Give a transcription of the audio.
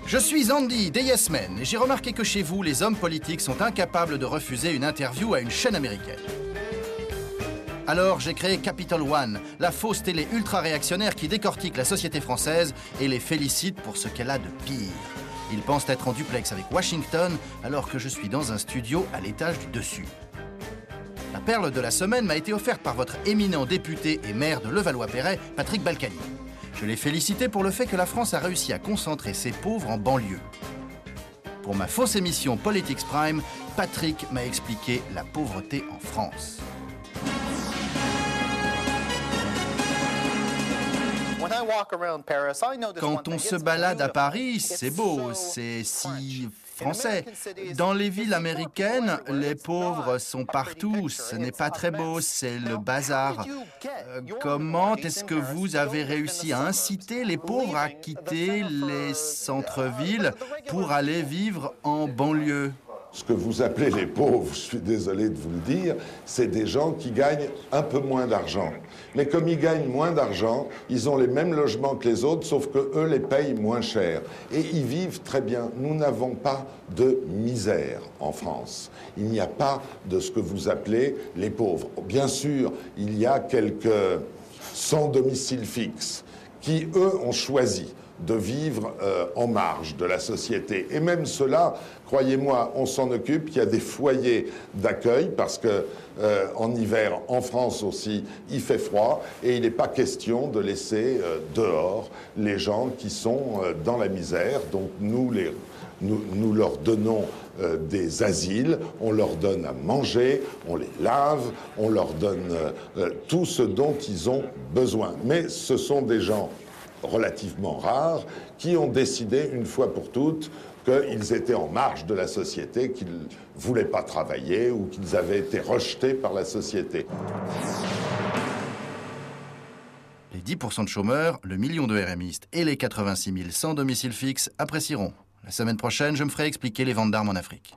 Je suis Andy, des Yes Men, et j'ai remarqué que chez vous, les hommes politiques sont incapables de refuser une interview à une chaîne américaine. Alors j'ai créé Capital One, la fausse télé ultra-réactionnaire qui décortique la société française et les félicite pour ce qu'elle a de pire. Ils pensent être en duplex avec Washington, alors que je suis dans un studio à l'étage du dessus. La perle de la semaine m'a été offerte par votre éminent député et maire de Levallois-Perret, Patrick Balkany. Je l'ai félicité pour le fait que la France a réussi à concentrer ses pauvres en banlieue. Pour ma fausse émission Politics Prime, Patrick m'a expliqué la pauvreté en France. Quand on se balade à Paris, c'est beau, c'est si français. Dans les villes américaines, les pauvres sont partout, ce n'est pas très beau, c'est le bazar. Comment est-ce que vous avez réussi à inciter les pauvres à quitter les centres-villes pour aller vivre en banlieue ? Ce que vous appelez les pauvres, je suis désolé de vous le dire, c'est des gens qui gagnent un peu moins d'argent. Mais comme ils gagnent moins d'argent, ils ont les mêmes logements que les autres, sauf que eux les payent moins cher. Et ils vivent très bien. Nous n'avons pas de misère en France. Il n'y a pas de ce que vous appelez les pauvres. Bien sûr, il y a quelques sans domicile fixe qui, eux, ont choisi de vivre en marge de la société. Et même cela, croyez-moi, on s'en occupe. Il y a des foyers d'accueil parce que en hiver, en France aussi, il fait froid et il n'est pas question de laisser dehors les gens qui sont dans la misère. Donc nous leur donnons des asiles, on leur donne à manger, on les lave, on leur donne tout ce dont ils ont besoin. Mais ce sont des gens relativement rares, qui ont décidé une fois pour toutes qu'ils étaient en marge de la société, qu'ils ne voulaient pas travailler ou qu'ils avaient été rejetés par la société. Les 10% de chômeurs, le million de RMistes et les 86 000 sans domicile fixe apprécieront. La semaine prochaine, je me ferai expliquer les ventes d'armes en Afrique.